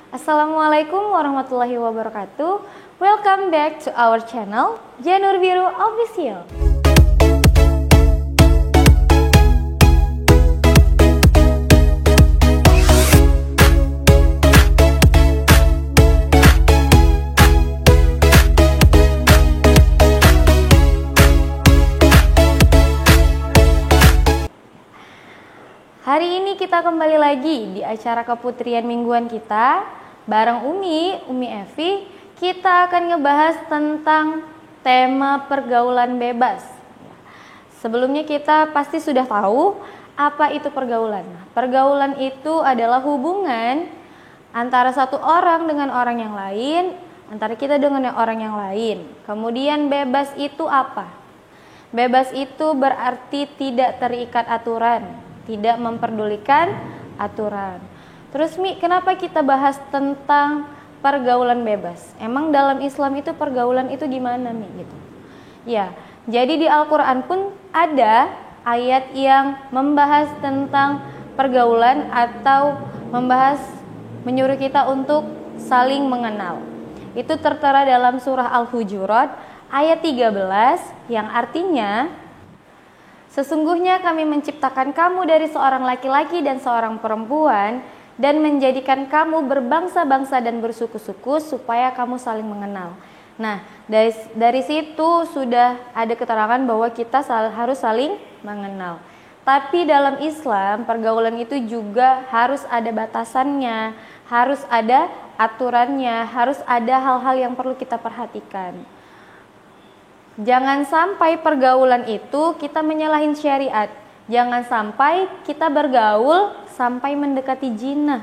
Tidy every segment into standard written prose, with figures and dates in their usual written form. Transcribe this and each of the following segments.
Assalamualaikum warahmatullahi wabarakatuh. Welcome back to our channel Janur Biru Official. Hari ini kita kembali lagi di acara keputrian mingguan kita bareng Umi Evi. Kita akan ngebahas tentang tema pergaulan bebas. Sebelumnya kita pasti sudah tahu apa itu pergaulan. Pergaulan itu adalah hubungan antara satu orang dengan orang yang lain, antara kita dengan orang yang lain. Kemudian bebas itu apa? Bebas itu berarti tidak terikat aturan, tidak memperdulikan aturan. Terus kenapa kita bahas tentang pergaulan bebas? Emang dalam Islam itu pergaulan itu gimana gitu? Ya, jadi di Al-Quran pun ada ayat yang membahas tentang pergaulan atau menyuruh kita untuk saling mengenal. Itu tertera dalam surah Al-Hujurat ayat 13 yang artinya, sesungguhnya kami menciptakan kamu dari seorang laki-laki dan seorang perempuan dan menjadikan kamu berbangsa-bangsa dan bersuku-suku supaya kamu saling mengenal. Nah, dari situ sudah ada keterangan bahwa kita harus saling mengenal. Tapi dalam Islam, pergaulan itu juga harus ada batasannya, harus ada aturannya, harus ada hal-hal yang perlu kita perhatikan. Jangan sampai pergaulan itu kita menyalahin syariat. Jangan sampai kita bergaul sampai mendekati zina.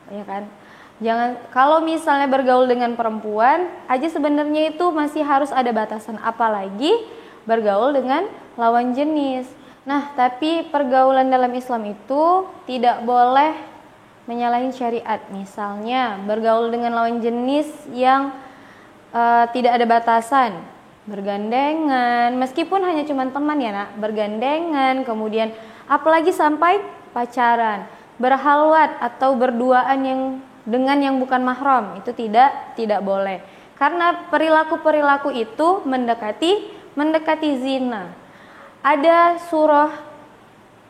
Ya kan? Kalau misalnya bergaul dengan perempuan aja sebenarnya itu masih harus ada batasan, apalagi bergaul dengan lawan jenis. Nah, tapi pergaulan dalam Islam itu tidak boleh menyalahin syariat. Misalnya bergaul dengan lawan jenis yang tidak ada batasan. Bergandengan, meskipun hanya cuma teman ya nak, bergandengan, kemudian apalagi sampai pacaran, berhalwat atau berduaan dengan yang bukan mahram, itu tidak boleh. Karena perilaku itu mendekati zina. Ada surah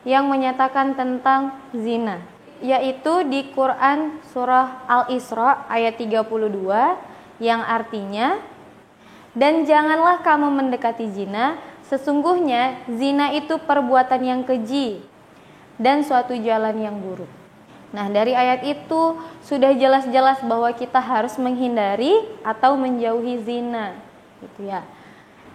yang menyatakan tentang zina, yaitu di Quran surah Al-Isra ayat 32 yang artinya, dan janganlah kamu mendekati zina, sesungguhnya zina itu perbuatan yang keji dan suatu jalan yang buruk. Nah, dari ayat itu sudah jelas-jelas bahwa kita harus menghindari atau menjauhi zina, gitu ya.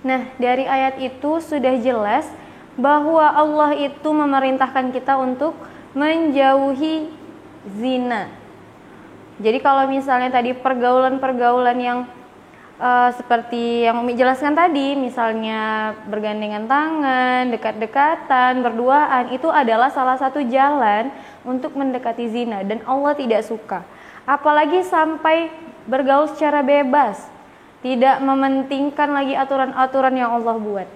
Nah, dari ayat itu sudah jelas bahwa Allah itu memerintahkan kita untuk menjauhi zina. Jadi kalau misalnya tadi pergaulan yang seperti yang Umi jelaskan tadi, misalnya bergandengan tangan, dekat-dekatan, berduaan, itu adalah salah satu jalan untuk mendekati zina dan Allah tidak suka. Apalagi sampai bergaul secara bebas, tidak mementingkan lagi aturan-aturan yang Allah buat.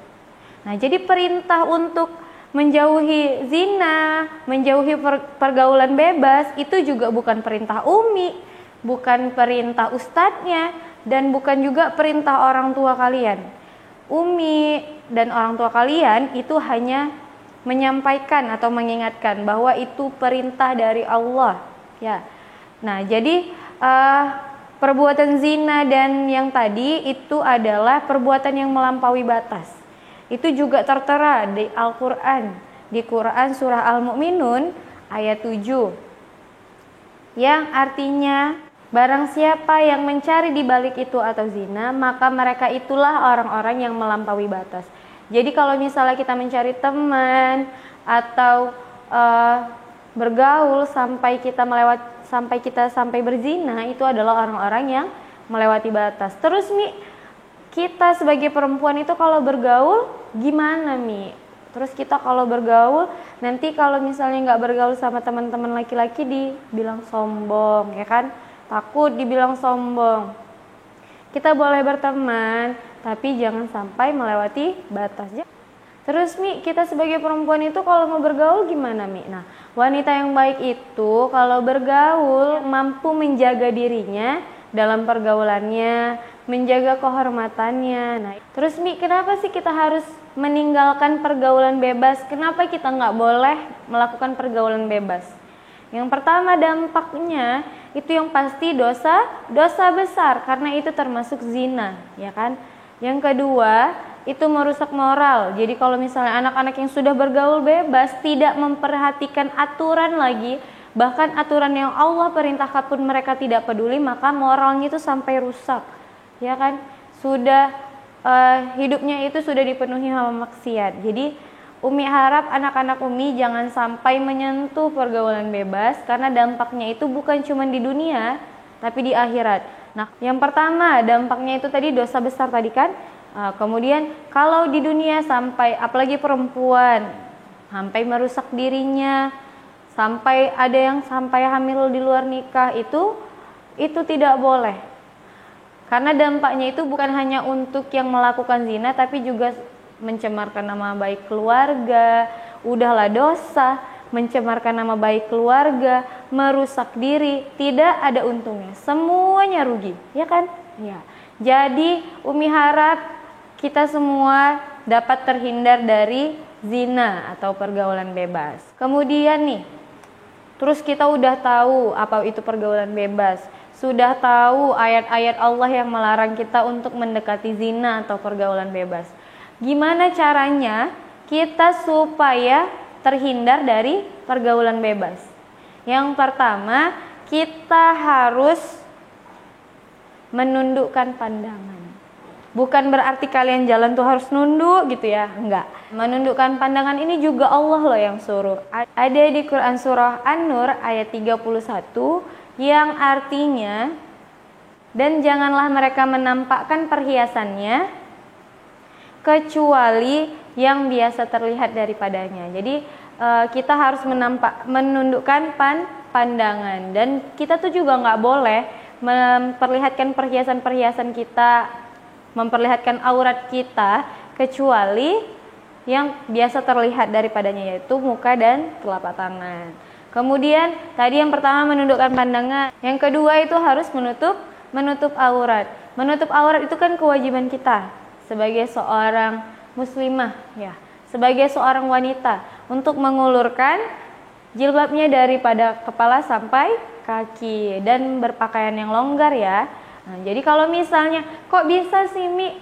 Nah, jadi perintah untuk menjauhi zina, menjauhi pergaulan bebas itu juga bukan perintah Umi, bukan perintah ustadznya, dan bukan juga perintah orang tua kalian. Umi dan orang tua kalian itu hanya menyampaikan atau mengingatkan bahwa itu perintah dari Allah, ya. Nah, jadi perbuatan zina dan yang tadi itu adalah perbuatan yang melampaui batas. Itu juga tertera di Al-Quran, di Quran surah Al-Mu'minun ayat 7 yang artinya, barang siapa yang mencari di balik itu atau zina, maka mereka itulah orang-orang yang melampaui batas. Jadi kalau misalnya kita mencari teman atau bergaul sampai kita berzina, itu adalah orang-orang yang melewati batas. Terus kita sebagai perempuan itu kalau bergaul gimana Terus kita kalau bergaul, nanti kalau misalnya nggak bergaul sama teman-teman laki-laki dibilang sombong, ya kan? Takut dibilang sombong. Kita boleh berteman, tapi jangan sampai melewati batasnya. Terus Mi, kita sebagai perempuan itu kalau mau bergaul gimana Mi? Nah, wanita yang baik itu kalau bergaul mampu menjaga dirinya dalam pergaulannya, menjaga kehormatannya. Nah, terus Mi, kenapa sih kita harus meninggalkan pergaulan bebas? Kenapa kita nggak boleh melakukan pergaulan bebas? Yang pertama dampaknya itu yang pasti dosa besar karena itu termasuk zina, ya kan? Yang kedua itu merusak moral. Jadi kalau misalnya anak-anak yang sudah bergaul bebas tidak memperhatikan aturan lagi, bahkan aturan yang Allah perintahkan pun mereka tidak peduli, maka moralnya itu sampai rusak, ya kan? Sudah hidupnya itu sudah dipenuhi sama maksiat. Jadi Umi harap anak-anak Umi jangan sampai menyentuh pergaulan bebas karena dampaknya itu bukan cuma di dunia tapi di akhirat. Nah, yang pertama dampaknya itu tadi dosa besar tadi kan. Kemudian kalau di dunia sampai apalagi perempuan sampai merusak dirinya, sampai ada yang sampai hamil di luar nikah itu tidak boleh. Karena dampaknya itu bukan hanya untuk yang melakukan zina tapi juga mencemarkan nama baik keluarga, udahlah dosa, mencemarkan nama baik keluarga, merusak diri, tidak ada untungnya, semuanya rugi, ya kan? Ya. Jadi Umi harap kita semua dapat terhindar dari zina atau pergaulan bebas. Kemudian nih, terus kita udah tahu apa itu pergaulan bebas, sudah tahu ayat-ayat Allah yang melarang kita untuk mendekati zina atau pergaulan bebas. Gimana caranya kita supaya terhindar dari pergaulan bebas? Yang pertama, kita harus menundukkan pandangan. Bukan berarti kalian jalan tuh harus nunduk gitu ya, enggak. Menundukkan pandangan ini juga Allah loh yang suruh. Ada di Quran surah An-Nur ayat 31 yang artinya, dan janganlah mereka menampakkan perhiasannya kecuali yang biasa terlihat daripadanya. Jadi kita harus menundukkan pandangan, dan kita tuh juga nggak boleh memperlihatkan perhiasan-perhiasan kita, memperlihatkan aurat kita kecuali yang biasa terlihat daripadanya, yaitu muka dan telapak tangan. Kemudian tadi yang pertama menundukkan pandangan, yang kedua itu harus menutup aurat. Menutup aurat itu kan kewajiban kita sebagai seorang muslimah, ya, sebagai seorang wanita untuk mengulurkan jilbabnya daripada kepala sampai kaki dan berpakaian yang longgar ya. Nah, jadi kalau misalnya kok bisa sih Mi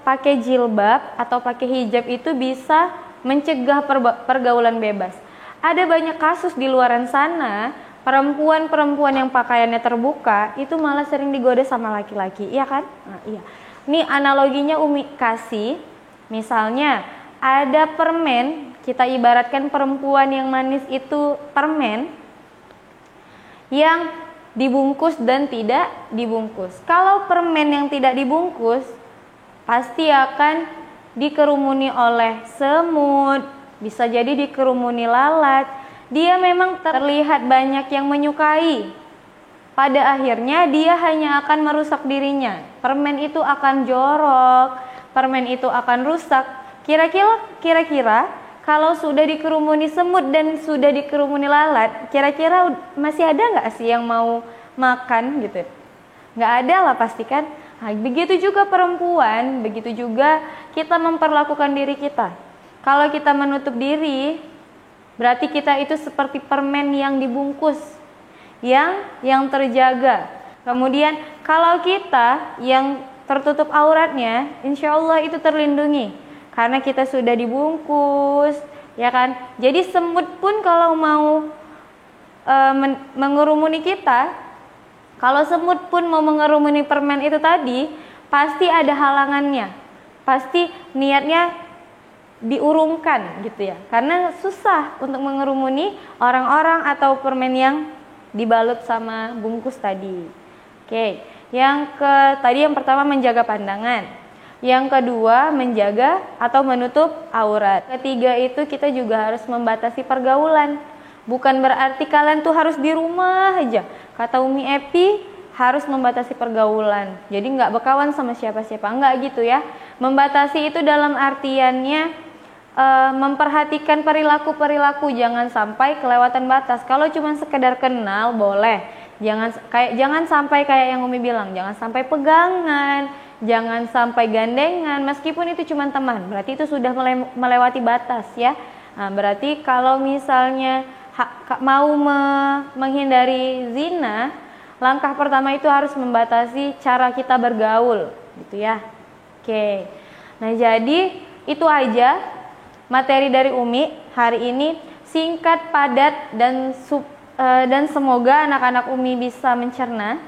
pakai jilbab atau pakai hijab itu bisa mencegah pergaulan bebas? Ada banyak kasus di luaran sana perempuan-perempuan yang pakaiannya terbuka itu malah sering digoda sama laki-laki, iya kan? Nah, iya. Ini analoginya Umi kasih, misalnya ada permen, kita ibaratkan perempuan yang manis itu permen yang dibungkus dan tidak dibungkus. Kalau permen yang tidak dibungkus pasti akan dikerumuni oleh semut, bisa jadi dikerumuni lalat. Dia memang terlihat banyak yang menyukai. Pada akhirnya dia hanya akan merusak dirinya. Permen itu akan jorok, permen itu akan rusak. Kira-kira kalau sudah dikerumuni semut dan sudah dikerumuni lalat, kira-kira masih ada nggak sih yang mau makan gitu? Nggak ada lah pasti kan. Nah, begitu juga perempuan, begitu juga kita memperlakukan diri kita. Kalau kita menutup diri, berarti kita itu seperti permen yang dibungkus, yang terjaga. Kemudian kalau kita yang tertutup auratnya, insya Allah itu terlindungi karena kita sudah dibungkus, ya kan? Jadi semut pun kalau mau mengerumuni kita, kalau semut pun mau mengerumuni permen itu tadi, pasti ada halangannya, pasti niatnya diurungkan gitu ya, karena susah untuk mengerumuni orang-orang atau permen yang dibalut sama bungkus tadi. Oke, tadi yang pertama menjaga pandangan, yang kedua menjaga atau menutup aurat, ketiga itu kita juga harus membatasi pergaulan. Bukan berarti kalian tuh harus di rumah aja. Kata Umi Epi harus membatasi pergaulan, jadi nggak berkawan sama siapa-siapa, nggak gitu ya. Membatasi itu dalam artiannya memperhatikan perilaku-perilaku, jangan sampai kelewatan batas. Kalau cuma sekedar kenal boleh, jangan sampai kayak yang Umi bilang, jangan sampai pegangan, jangan sampai gandengan, meskipun itu cuma teman, berarti itu sudah melewati batas ya. Nah, berarti kalau misalnya mau menghindari zina, langkah pertama itu harus membatasi cara kita bergaul, gitu ya. Oke, nah jadi itu aja materi dari Umi hari ini, singkat, padat, dan semoga anak-anak Umi bisa mencerna,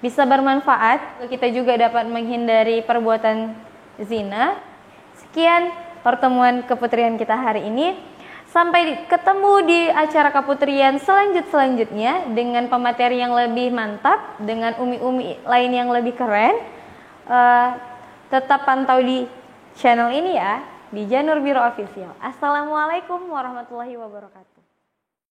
bisa bermanfaat. Kita juga dapat menghindari perbuatan zina. Sekian pertemuan keputrian kita hari ini. Sampai ketemu di acara keputrian selanjutnya dengan pemateri yang lebih mantap, dengan Umi-Umi lain yang lebih keren. Tetap pantau di channel ini ya, di Janur Biro Official. Assalamualaikum warahmatullahi wabarakatuh.